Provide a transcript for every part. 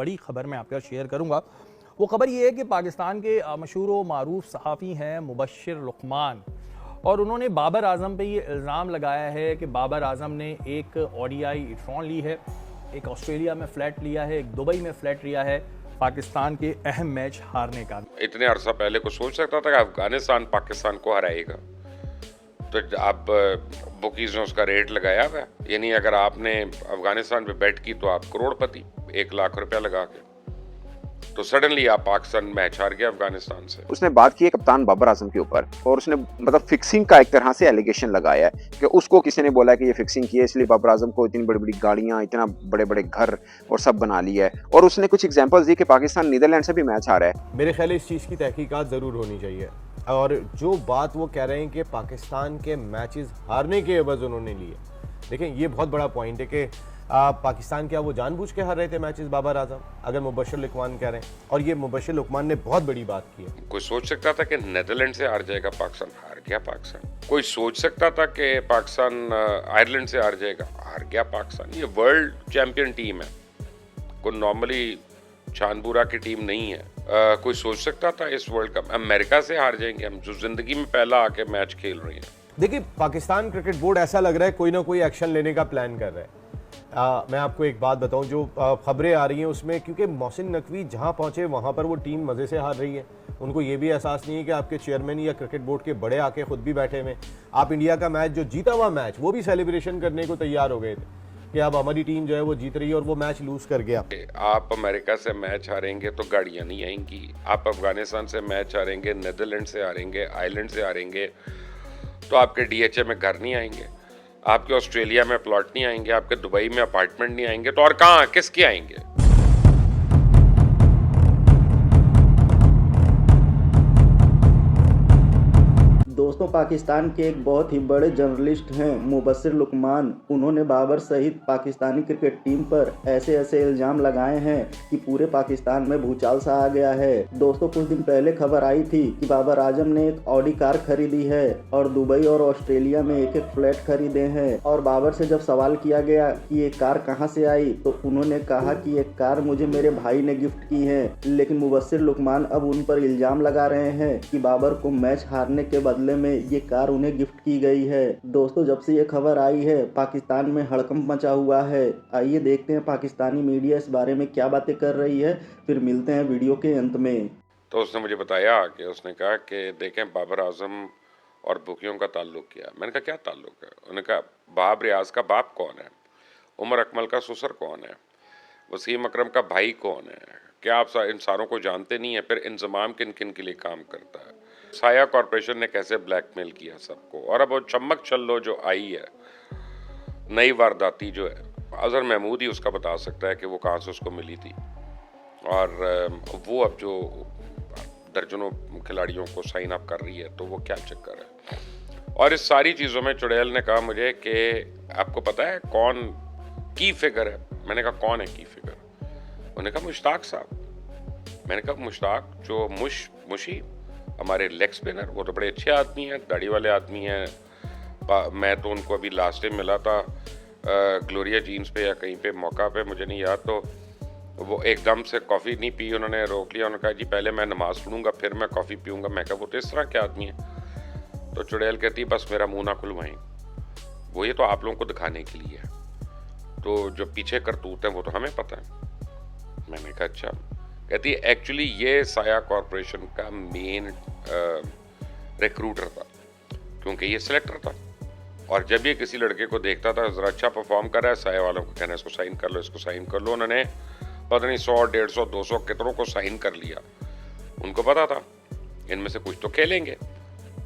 बड़ी खबर मैं आपके साथ शेयर करूँगा। वो खबर ये है कि पाकिस्तान के मशहूर व मारूफ सहाफ़ी हैं मुबश्शिर लुकमान, और उन्होंने बाबर आजम पे ये इल्ज़ाम लगाया है कि बाबर आजम ने एक ओडीआई ट्रॉन ली है, एक ऑस्ट्रेलिया में फ्लैट लिया है, एक दुबई में फ्लैट लिया है पाकिस्तान के अहम मैच हारने का। इतने अरसा पहले को सोच सकता था कि अफगानिस्तान पाकिस्तान को हराएगा? तो अब बुकीज ने उसका रेट लगाया हुआ है, यानी अगर आपने अफगानिस्तान पे बेट की तो आप करोड़पति, 1 लाख रुपया लगा के, तो सडनली आप पाकिस्तान मैच हार गया अफगानिस्तान से। उसने बात की है कप्तान बाबर आजम के ऊपर, और उसने मतलब फिक्सिंग का एक तरह से एलिगेशन लगाया है कि उसको किसी ने बोला कि ये फिक्सिंग की है इसलिए बाबर आजम को इतनी बड़ी बड़ी गाड़ियां, इतना बड़े बड़े घर और सब बना लिया है। और उसने कुछ एग्जांपल्स दी कि पाकिस्तान नीदरलैंड से भी मैच हारा है। मेरे ख्याल इस चीज़ की तहकीकात ज़रूर होनी चाहिए। और जो बात वो कह रहे हैं कि पाकिस्तान के मैचेस हारने के एवज उन्होंने लिए, देखें ये बहुत बड़ा पॉइंट है कि पाकिस्तान क्या वो जानबूझ के हार रहे थे मैचेस बाबर आजम, अगर मुबश्शिर लुकमान कह रहे हैं, और ये मुबश्शिर लुकमान ने बहुत बड़ी बात की है। कोई सोच सकता था कि नीदरलैंड से हार जाएगा पाकिस्तान? हार गया पाकिस्तान। कोई सोच सकता था कि पाकिस्तान आयरलैंड से हार जाएगा? हार गया पाकिस्तान। ये वर्ल्ड चैंपियन टीम है, कोई नॉर्मली चांदबूरा की टीम नहीं है। कोई सोच सकता था इस वर्ल्ड कप अमेरिका से हार जाएंगे हम, जो जिंदगी में पहला आके मैच खेल रहे हैं? देखिए पाकिस्तान क्रिकेट बोर्ड ऐसा लग रहा है कोई ना कोई एक्शन लेने का प्लान कर रहा है। मैं आपको एक बात बताऊं, जो खबरें आ रही हैं उसमें, क्योंकि मोहसिन नकवी जहां पहुंचे वहां पर वो टीम मज़े से हार रही है, उनको ये भी एहसास नहीं है कि आपके चेयरमैन या क्रिकेट बोर्ड के बड़े आके खुद भी बैठे हुए। आप इंडिया का मैच जो जीता हुआ मैच वो भी सेलिब्रेशन करने को तैयार हो गए थे कि अब हमारी टीम जो है वो जीत रही है, और वो मैच लूज कर गया। आप अमेरिका से मैच हारेंगे तो गाड़ियां नहीं आएंगी, आप अफगानिस्तान से मैच हारेंगे, नीदरलैंड से हारेंगे, आयरलैंड से हारेंगे तो आपके डीएचए में घर नहीं आएंगे, आपके ऑस्ट्रेलिया में प्लॉट नहीं आएंगे, आपके दुबई में अपार्टमेंट नहीं आएंगे, तो और कहाँ किसके आएंगे? दोस्तों, पाकिस्तान के एक बहुत ही बड़े जर्नलिस्ट हैं मुबश्शिर लुकमान। उन्होंने बाबर सहित पाकिस्तानी क्रिकेट टीम पर ऐसे ऐसे इल्जाम लगाए हैं कि पूरे पाकिस्तान में भूचाल सा आ गया है। दोस्तों, कुछ दिन पहले खबर आई थी कि बाबर आजम ने एक ऑडी कार खरीदी है और दुबई और ऑस्ट्रेलिया में एक एक फ्लैट खरीदे हैं। और बाबर से जब सवाल किया गया कि ये कार कहाँ से आई, तो उन्होंने कहा कि ये कार मुझे मेरे भाई ने गिफ्ट की है। लेकिन मुबश्शिर लुकमान अब उन पर इल्जाम लगा रहे हैं कि बाबर को मैच हारने के बदले में ये कार उन्हें गिफ्ट की गई है। दोस्तों, जब से ये खबर आई है पाकिस्तान में हड़कंप मचा हुआ है। आइए देखते हैं पाकिस्तानी मीडिया इस बारे में क्या बातें कर रही है, फिर मिलते हैं वीडियो के अंत में। तो उसने मुझे बताया कि उसने कहा कि देखें बाबर आजम और बुकियों का ताल्लुक क्या। मैंने कहा क्या ताल्लुक है? उन्होंने कहा बाबर रियाज का बाप कौन है, उमर अकमल का ससुर कौन है, वसीम अकरम का भाई कौन है, क्या आप इन सारों को जानते नहीं है? फिर इंतजाम किन किन के लिए काम करता है? साया कॉरपोरेशन ने कैसे ब्लैकमेल किया सबको? और अब वो चमक चल्लो जो आई है, नई वारदाती जो है, अजहर महमूद ही उसका बता सकता है कि वो कहाँ से उसको मिली थी। और वो अब जो दर्जनों खिलाड़ियों को साइन अप कर रही है, तो वो क्या चक्कर है? और इस सारी चीज़ों में चुड़ैल ने कहा मुझे कि आपको पता है कौन की फिगर है? मैंने कहा कौन है की फिगर? उन्होंने कहा मुश्ताक साहब। मैंने कहा मुश्ताक जो मुशी हमारे लेग स्पिनर, वो तो बड़े अच्छे आदमी हैं, दाढ़ी वाले आदमी हैं। मैं तो उनको अभी लास्ट टाइम मिला था ग्लोरिया जीन्स पे या कहीं पे मौका पे, मुझे नहीं याद, तो वो एकदम से कॉफ़ी नहीं पी, उन्होंने रोक लिया। उन्होंने कहा जी पहले मैं नमाज़ पढ़ूंगा फिर मैं कॉफ़ी पीऊँगा। मैं कहा वो तो इस तरह के आदमी है। तो चुड़ैल कहती बस मेरा मुँह ना खुलवाएं, वो ये तो आप लोगों को दिखाने के लिए है, तो जो पीछे करतूत है वो तो हमें पता है। मैंने कहा अच्छा। कहती है एक्चुअली ये साया कॉरपोरेशन का मेन रिक्रूटर था, क्योंकि ये सिलेक्टर था, और जब ये किसी लड़के को देखता था ज़रा अच्छा परफॉर्म कर रहा है, साया वालों को कहना इसको साइन कर लो, इसको साइन कर लो। उन्होंने पता नहीं 100, 150, 200 कितनों को साइन कर लिया। उनको पता था इनमें से कुछ तो खेलेंगे।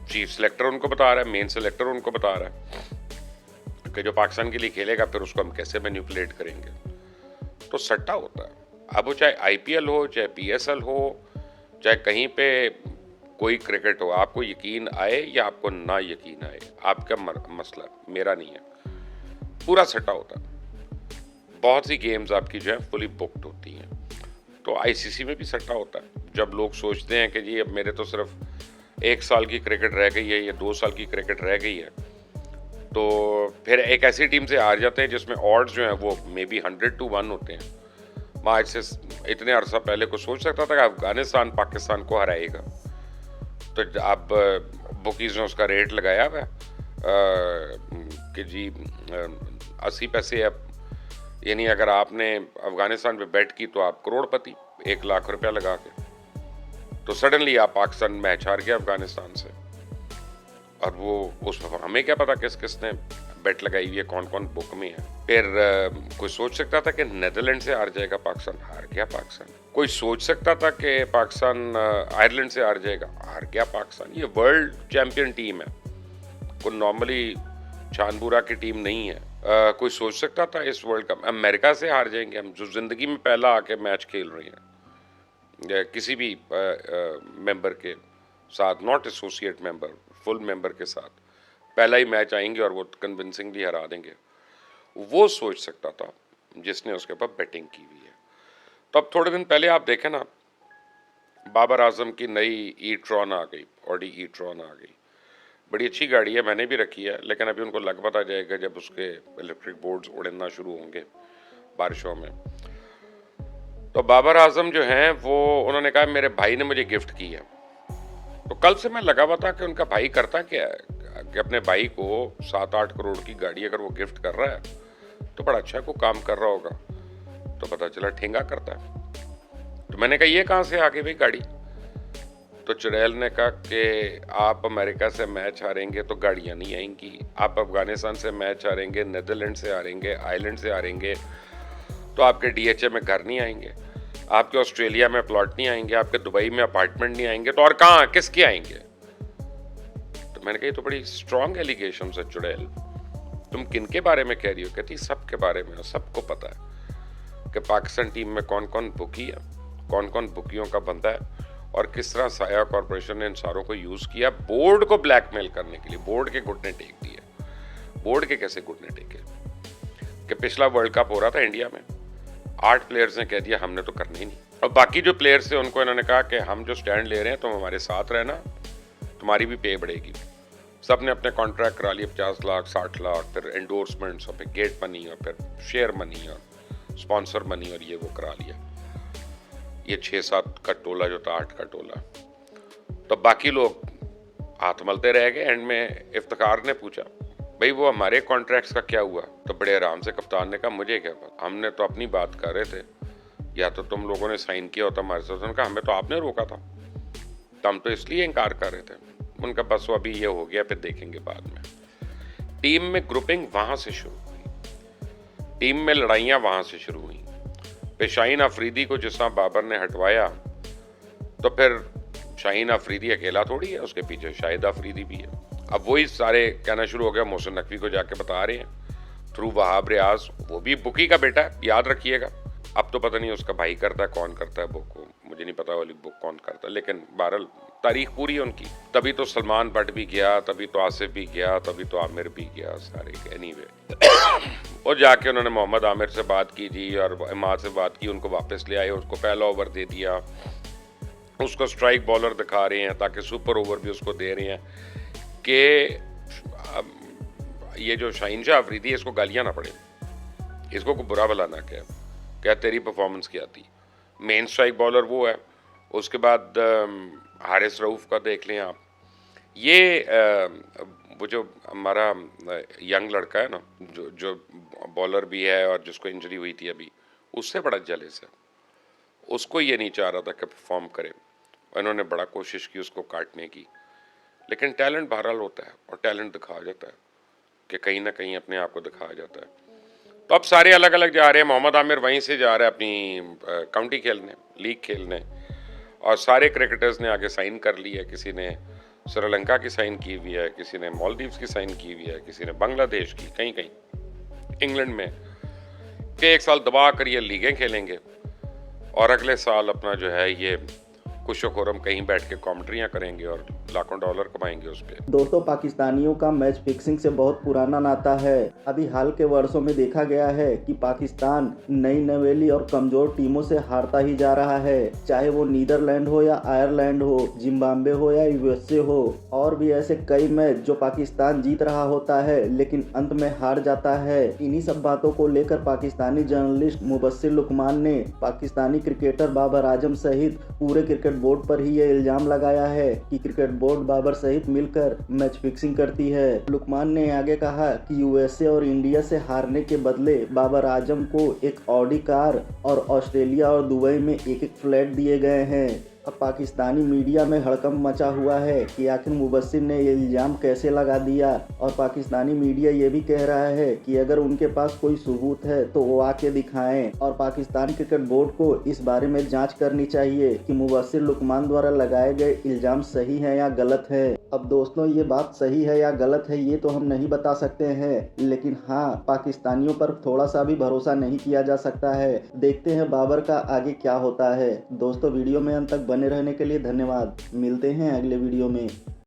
चीफ सिलेक्टर उनको बता रहा है, मेन सिलेक्टर उनको बता रहा है कि जो पाकिस्तान के लिए खेलेगा फिर उसको हम कैसे मैनिपुलेट करेंगे। तो सट्टा होता है। अब वो चाहे आईपीएल हो, चाहे पीएसएल हो, चाहे कहीं पे कोई क्रिकेट हो, आपको यकीन आए या आपको ना यकीन आए, आपका मसला, मेरा नहीं है। पूरा सट्टा होता है। बहुत सी गेम्स आपकी जो है फुली बुक्ड होती हैं। तो आईसीसी में भी सट्टा होता है। जब लोग सोचते हैं कि जी अब मेरे तो सिर्फ 1 साल की क्रिकेट रह गई है या 2 साल की क्रिकेट रह गई है, तो फिर एक ऐसी टीम से हार जाते हैं जिसमें ऑड्स जो हैं वो मे बी 100 to 1 होते हैं, आज से इतने अरसा पहले को सोच सकता था कि अफगानिस्तान पाकिस्तान को हराएगा? तो अब बुकीज ने उसका रेट लगाया हुआ कि जी 80 पैसे। अब यानी अगर आपने अफगानिस्तान पे बेट की तो आप करोड़पति, 1 लाख रुपया लगा के, तो सडनली आप पाकिस्तान मैच हार गया अफगानिस्तान से। और वो उसमें हमें क्या पता किस किसने बेट लगाई हुई है, कौन कौन बुक में है। फिर कोई सोच सकता था कि नेदरलैंड से हार जाएगा पाकिस्तान, हार गया पाकिस्तान। कोई सोच सकता था कि पाकिस्तान आयरलैंड से हार जाएगा, हार गया पाकिस्तान। ये वर्ल्ड चैंपियन टीम है, कोई नॉर्मली छानबूरा की टीम नहीं है। कोई सोच सकता था इस वर्ल्ड कप अमेरिका से हार जाएंगे हम, जो जिंदगी में पहला आके मैच खेल रहे हैं किसी भी मेंबर के साथ, not associate member, full member के साथ पहला ही मैच आएंगे और वो कन्विंसिंगली हरा देंगे। वो सोच सकता था जिसने उसके ऊपर बैटिंग की हुई है। तो अब थोड़े दिन पहले आप देखें ना, बाबर आजम की नई ई-ट्रॉन आ गई, ऑडी ई-ट्रॉन आ गई। बड़ी अच्छी गाड़ी है, मैंने भी रखी है, लेकिन अभी उनको लग पता जाएगा जब उसके इलेक्ट्रिक बोर्ड्स उड़ना शुरू होंगे बारिशों में। तो बाबर आजम जो हैं वो, उन्होंने कहा मेरे भाई ने मुझे गिफ्ट की है। तो कल से मैं लगा हुआ था कि उनका भाई करता क्या है कि अपने भाई को 7-8 करोड़ की गाड़ी अगर वो गिफ्ट कर रहा है तो बड़ा अच्छा को काम कर रहा होगा। तो पता चला ठेंगा करता है। तो मैंने कहा ये कहाँ से आ गई भाई गाड़ी? तो चुड़ैल ने कहा कि आप अमेरिका से मैच हारेंगे तो गाड़ियाँ नहीं आएंगी, आप अफगानिस्तान से मैच हारेंगे, नेदरलैंड से हारेंगे, आयरलैंड से हारेंगे तो आपके DHA में घर नहीं आएंगे, आपके ऑस्ट्रेलिया में प्लॉट नहीं आएंगे, आपके दुबई में अपार्टमेंट नहीं आएंगे, तो और कहाँ किसके आएंगे? तो मैंने कहा ये तो बड़ी स्ट्रॉन्ग एलिगेशन है चुड़ैल, तुम किनके बारे में कह रही हो? कहती सबके बारे में। सबको पता है कि पाकिस्तान टीम में कौन कौन बुकी है, कौन कौन बुकियों का बंदा है, और किस तरह साया कॉरपोरेशन ने इन सारों को यूज किया बोर्ड को ब्लैकमेल करने के लिए। बोर्ड के घुटने टेक दिए। बोर्ड के कैसे घुटने टेके? कि पिछला वर्ल्ड कप हो रहा था इंडिया में, 8 प्लेयर्स ने कह दिया हमने तो करना ही नहीं, और बाकी जो प्लेयर्स थे उनको इन्होंने कहा कि हम जो स्टैंड ले रहे हैं तुम हमारे साथ रहना, तुम्हारी भी पे बढ़ेगी। सब ने अपने कॉन्ट्रैक्ट करा लिए, 50 लाख 60 लाख, फिर एंडोर्समेंट्स और फिर गेट मनी और फिर शेयर मनी और स्पॉन्सर मनी और ये वो करा लिया। ये 6-7 का टोला जो था, 8 का टोला। तो बाकी लोग हाथ मलते रह गए। एंड में इफ्तिखार ने पूछा भाई वो हमारे कॉन्ट्रैक्ट्स का क्या हुआ? तो बड़े आराम से कप्तान ने कहा मुझे क्या पता, हमने तो अपनी बात कर रहे थे, या तो तुम लोगों ने साइन किया होता हमारे साथ। उन्होंने कहा हमें तो आपने रोका था, तो हम तो इसलिए इनकार कर रहे थे। उनका बस वो अभी ये हो गया, फिर देखेंगे बाद में। टीम में ग्रुपिंग वहां से शुरू हुई, टीम में लड़ाइयां वहां से शुरू हुई। फिर शाहीन अफरीदी को जिस तरह बाबर ने हटवाया, तो फिर शाहीन अफरीदी अकेला थोड़ी है, उसके पीछे शाहिद अफरीदी भी है। अब वही सारे कहना शुरू हो गया, मोहसिन नकवी को जाके बता रहे हैं थ्रू वहाब रियाज, वो भी बुकी का बेटा है, याद रखिएगा। अब तो पता नहीं उसका भाई करता है, कौन करता है बुक को, मुझे नहीं पता वाली बुक कौन करता है, लेकिन बहरहाल तारीख पूरी है उनकी। तभी तो सलमान भट्ट भी गया, तभी तो आसिफ भी गया, तभी तो आमिर भी गया, सारे एनीवे। और जाके उन्होंने मोहम्मद आमिर से बात की जी, और इमाद से बात की, उनको वापस ले आए, उसको पहला ओवर दे दिया, उसको स्ट्राइक बॉलर दिखा रहे हैं ताकि सुपर ओवर भी उसको दे रहे हैं कि ये जो शाहीन शाह अफरीदी है इसको गालियाँ ना पड़े, इसको कोई बुरा भला ना कहे, क्या तेरी परफॉर्मेंस क्या थी। मेन स्ट्राइक बॉलर वो है। उसके बाद हारिस रऊफ का देख लें आप, ये वो जो हमारा यंग लड़का है ना, जो बॉलर भी है और जिसको इंजरी हुई थी अभी, उससे बड़ा जेलस है। उसको ये नहीं चाह रहा था कि परफॉर्म करे, और इन्होंने बड़ा कोशिश की उसको काटने की, लेकिन टैलेंट बहरहाल होता है और टैलेंट दिखाया जाता है कि कहीं ना कहीं अपने आप को दिखाया जाता है। तो अब सारे अलग अलग जा रहे हैं। मोहम्मद आमिर वहीं से जा रहा है अपनी काउंटी खेलने, लीग खेलने, और सारे क्रिकेटर्स ने आगे साइन कर ली है। किसी ने श्रीलंका की साइन की हुई है, किसी ने मालदीव्स की साइन की हुई है, किसी ने बांग्लादेश की, कहीं कहीं इंग्लैंड में, कि 1 साल दबा कर ये लीगें खेलेंगे और अगले साल अपना जो है ये खुशो खुरम कहीं बैठ के कॉमेंट्रियाँ करेंगे और लाखों डॉलर कमाएंगे उस पर। दोस्तों, पाकिस्तानियों का मैच फिक्सिंग से बहुत पुराना नाता है। अभी हाल के वर्षों में देखा गया है कि पाकिस्तान नई नवेली और कमजोर टीमों से हारता ही जा रहा है, चाहे वो नीदरलैंड हो या आयरलैंड हो, जिम्बाब्वे हो या यूएसए हो। और भी ऐसे कई मैच जो पाकिस्तान जीत रहा होता है लेकिन अंत में हार जाता है। इन्हीं सब बातों को लेकर पाकिस्तानी जर्नलिस्ट मुबस्सिर लुकमान ने पाकिस्तानी क्रिकेटर बाबर आजम सहित पूरे क्रिकेट बोर्ड पर ही ये इल्जाम लगाया है कि क्रिकेट बोर्ड बाबर सहित मिलकर मैच फिक्सिंग करती है। लुकमान ने आगे कहा कि यूएसए और इंडिया से हारने के बदले बाबर आजम को एक ऑडी कार और ऑस्ट्रेलिया और दुबई में एक फ्लैट दिए गए हैं। अब पाकिस्तानी मीडिया में हड़कंप मचा हुआ है कि आखिर मुबस्सिर ने ये इल्ज़ाम कैसे लगा दिया, और पाकिस्तानी मीडिया ये भी कह रहा है कि अगर उनके पास कोई सबूत है तो वो आके दिखाएं, और पाकिस्तान क्रिकेट बोर्ड को इस बारे में जांच करनी चाहिए कि मुबस्सिर लुकमान द्वारा लगाए गए इल्ज़ाम सही है या गलत है। अब दोस्तों, ये बात सही है या गलत है ये तो हम नहीं बता सकते हैं, लेकिन हाँ, पाकिस्तानियों पर थोड़ा सा भी भरोसा नहीं किया जा सकता है। देखते हैं बाबर का आगे क्या होता है। दोस्तों, वीडियो में अंत तक बने रहने के लिए धन्यवाद। मिलते हैं अगले वीडियो में।